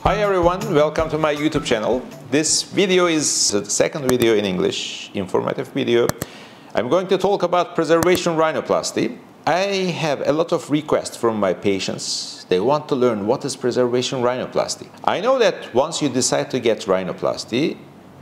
Hi everyone, welcome to my YouTube channel. This video is the second video in English, informative video. I'm going to talk about preservation rhinoplasty. I have a lot of requests from my patients. They want to learn what is preservation rhinoplasty. I know that once you decide to get rhinoplasty,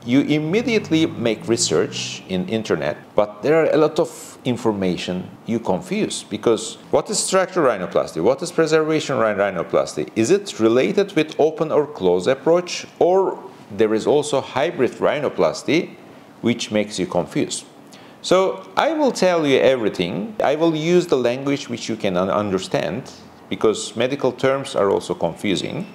you immediately make research in internet, but there are a lot of information you confuse, because what is structural rhinoplasty? What is preservation rhinoplasty? Is it related with open or closed approach, or there is also hybrid rhinoplasty which makes you confused? So I will tell you everything. I will use the language which you can understand, because medical terms are also confusing.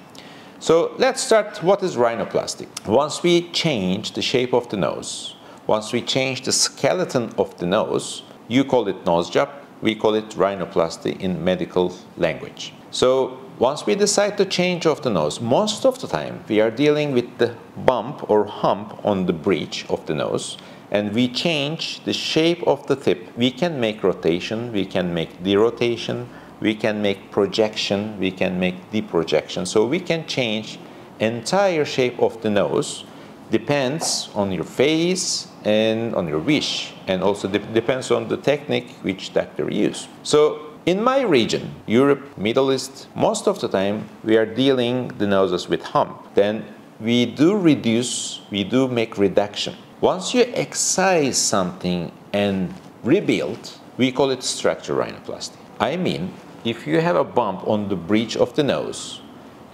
So let's start. What is rhinoplasty? Once we change the shape of the nose, once we change the skeleton of the nose, you call it nose job, we call it rhinoplasty in medical language. So once we decide to change of the nose, most of the time we are dealing with the bump or hump on the bridge of the nose, and we change the shape of the tip. We can make rotation, we can make derotation, we can make projection, we can make deprojection. So we can change entire shape of the nose. Depends on your face and on your wish, and also depends on the technique which doctor use. So in my region, Europe, Middle East, most of the time we are dealing the noses with hump. Then we do reduce, we do make reduction. Once you excise something and rebuild, we call it structural rhinoplasty. I mean, if you have a bump on the bridge of the nose,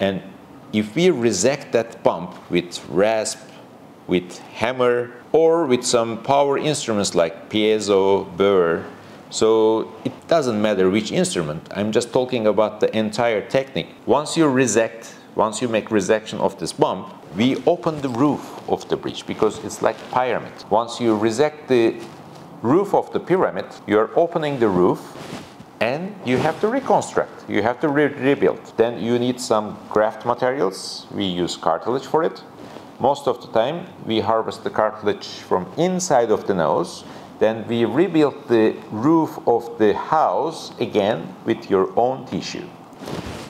and if we resect that bump with rasp, with hammer, or with some power instruments like piezo, burr, so it doesn't matter which instrument, I'm just talking about the entire technique. Once you resect, once you make resection of this bump, we open the roof of the bridge, because it's like pyramid. Once you resect the roof of the pyramid, you're opening the roof, and you have to reconstruct, you have to rebuild. Then you need some graft materials. We use cartilage for it. Most of the time we harvest the cartilage from inside of the nose. Then we rebuild the roof of the house again with your own tissue.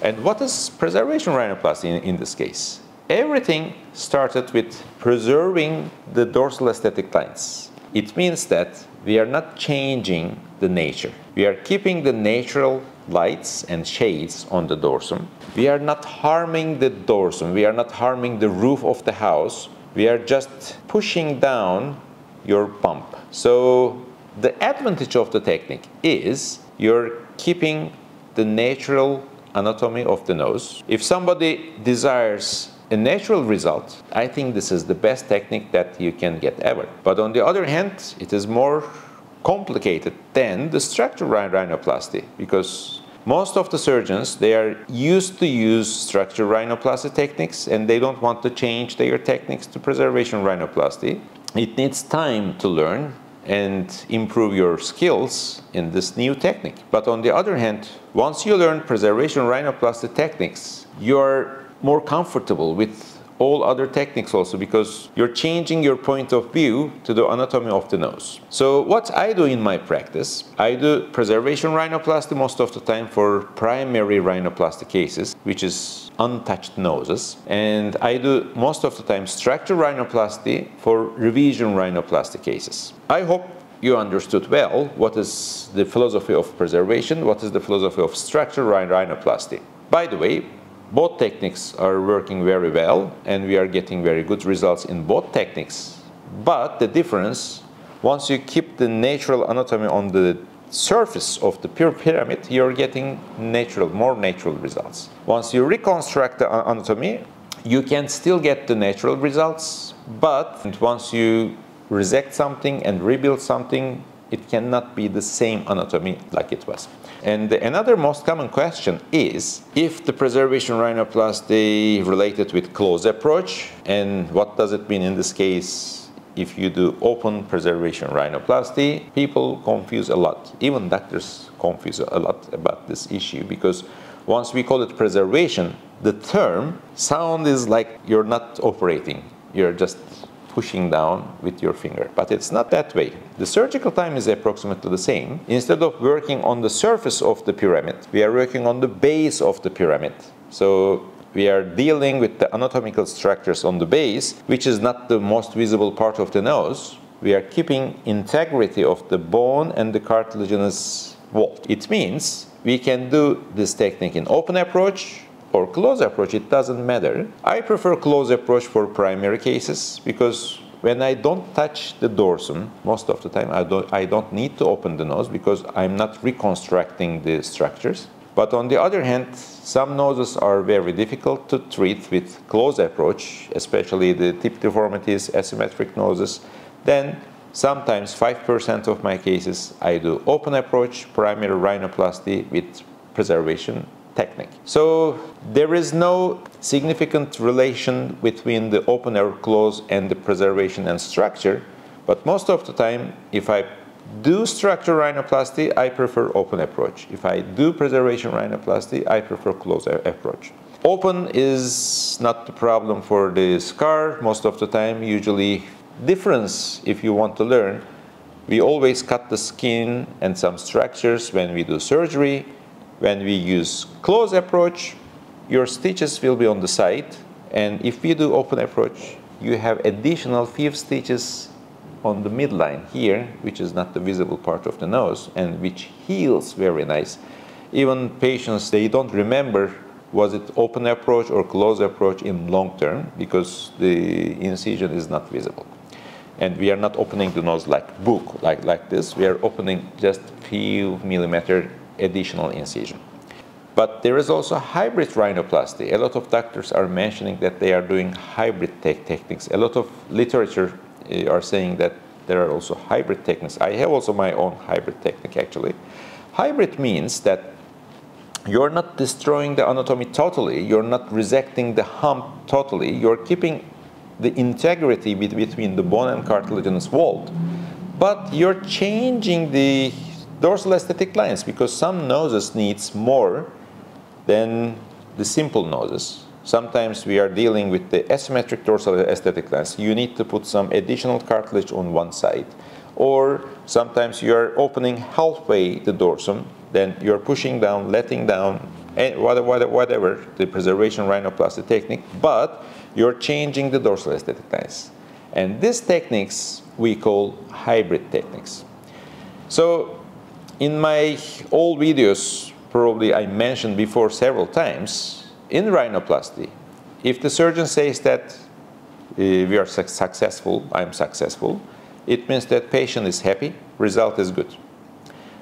And what is preservation rhinoplasty in this case? Everything started with preserving the dorsal aesthetic lines. It means that we are not changing the nature. We are keeping the natural lights and shades on the dorsum. We are not harming the dorsum. We are not harming the roof of the house. We are just pushing down your bump. So the advantage of the technique is you're keeping the natural anatomy of the nose. If somebody desires a natural result, I think this is the best technique that you can get ever. But on the other hand, it is more complicated than the structural rhinoplasty, because most of the surgeons, they are used to use structural rhinoplasty techniques, and they don't want to change their techniques to preservation rhinoplasty. It needs time to learn and improve your skills in this new technique. But on the other hand, once you learn preservation rhinoplasty techniques, you're more comfortable with all other techniques also, because you're changing your point of view to the anatomy of the nose. So what I do in my practice, I do preservation rhinoplasty most of the time for primary rhinoplasty cases, which is untouched noses. And I do most of the time structural rhinoplasty for revision rhinoplasty cases. I hope you understood well what is the philosophy of preservation, what is the philosophy of structural rhinoplasty. By the way, both techniques are working very well, and we are getting very good results in both techniques. But the difference, once you keep the natural anatomy on the surface of the pyramid, you're getting more natural results. Once you reconstruct the anatomy, you can still get the natural results, but once you resect something and rebuild something, it cannot be the same anatomy like it was. And another most common question is if the preservation rhinoplasty related with closed approach, and what does it mean in this case if you do open preservation rhinoplasty? People confuse a lot. Even doctors confuse a lot about this issue, because once we call it preservation, the term sound is like you're not operating. You're just pushing down with your finger. But it's not that way. The surgical time is approximately the same. Instead of working on the surface of the pyramid, we are working on the base of the pyramid. So we are dealing with the anatomical structures on the base, which is not the most visible part of the nose. We are keeping integrity of the bone and the cartilaginous wall. It means we can do this technique in open approach or close approach, it doesn't matter. I prefer close approach for primary cases because when I don't touch the dorsum, most of the time I don't need to open the nose because I'm not reconstructing the structures. But on the other hand, some noses are very difficult to treat with close approach, especially the tip deformities, asymmetric noses. Then sometimes 5% of my cases I do open approach, primary rhinoplasty with preservation technique. So there is no significant relation between the open or close and the preservation and structure, but most of the time if I do structure rhinoplasty, I prefer open approach. If I do preservation rhinoplasty, I prefer close approach. Open is not the problem for the scar most of the time. Usually difference, if you want to learn, we always cut the skin and some structures when we do surgery. When we use close approach, your stitches will be on the side, and if we do open approach, you have additional few stitches on the midline here, which is not the visible part of the nose, and which heals very nice. Even patients, they don't remember was it open approach or close approach in long term because the incision is not visible. And we are not opening the nose like book, like this. We are opening just few millimeter additional incision. But there is also hybrid rhinoplasty. A lot of doctors are mentioning that they are doing hybrid techniques. A lot of literature are saying that there are also hybrid techniques. I have also my own hybrid technique actually. Hybrid means that you're not destroying the anatomy totally, you're not resecting the hump totally, you're keeping the integrity between the bone and cartilaginous wall, but you're changing the dorsal aesthetic lines because some noses needs more than the simple noses. Sometimes we are dealing with the asymmetric dorsal aesthetic lines. You need to put some additional cartilage on one side. Or sometimes you are opening halfway the dorsum, then you're pushing down, letting down, and whatever, the preservation rhinoplasty technique, but you're changing the dorsal aesthetic lines. And these techniques we call hybrid techniques. So in my old videos, probably I mentioned before several times, in rhinoplasty, if the surgeon says that we are successful, I'm successful, it means that patient is happy, result is good.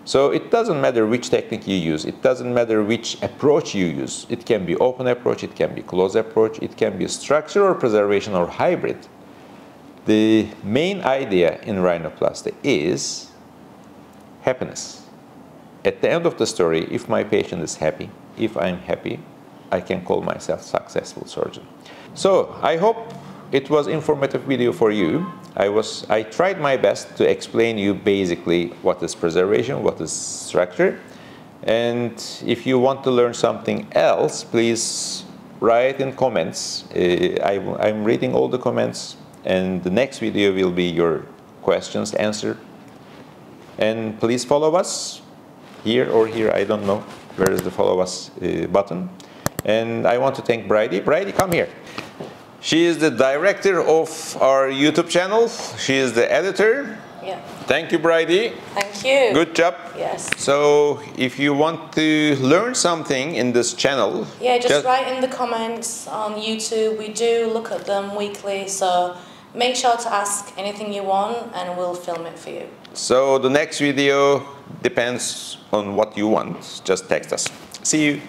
So it doesn't matter which technique you use, it doesn't matter which approach you use. It can be open approach, it can be close approach, it can be structure or preservation or hybrid. The main idea in rhinoplasty is happiness. At the end of the story, if my patient is happy, if I'm happy, I can call myself successful surgeon. So I hope it was informative video for you. I tried my best to explain you basically what is preservation, what is structure. And if you want to learn something else, please write in comments. I'm reading all the comments, and the next video will be your questions answered. And please follow us here or here, I don't know where is the follow us button. And I want to thank Bridie. Bridie, come here. She is the director of our YouTube channel. She is the editor. Yeah. Thank you, Bridie. Thank you. Good job. Yes. So if you want to learn something in this channel, yeah, just write in the comments on YouTube. We do look at them weekly, so make sure to ask anything you want and we'll film it for you. So the next video depends on what you want. Just text us. See you.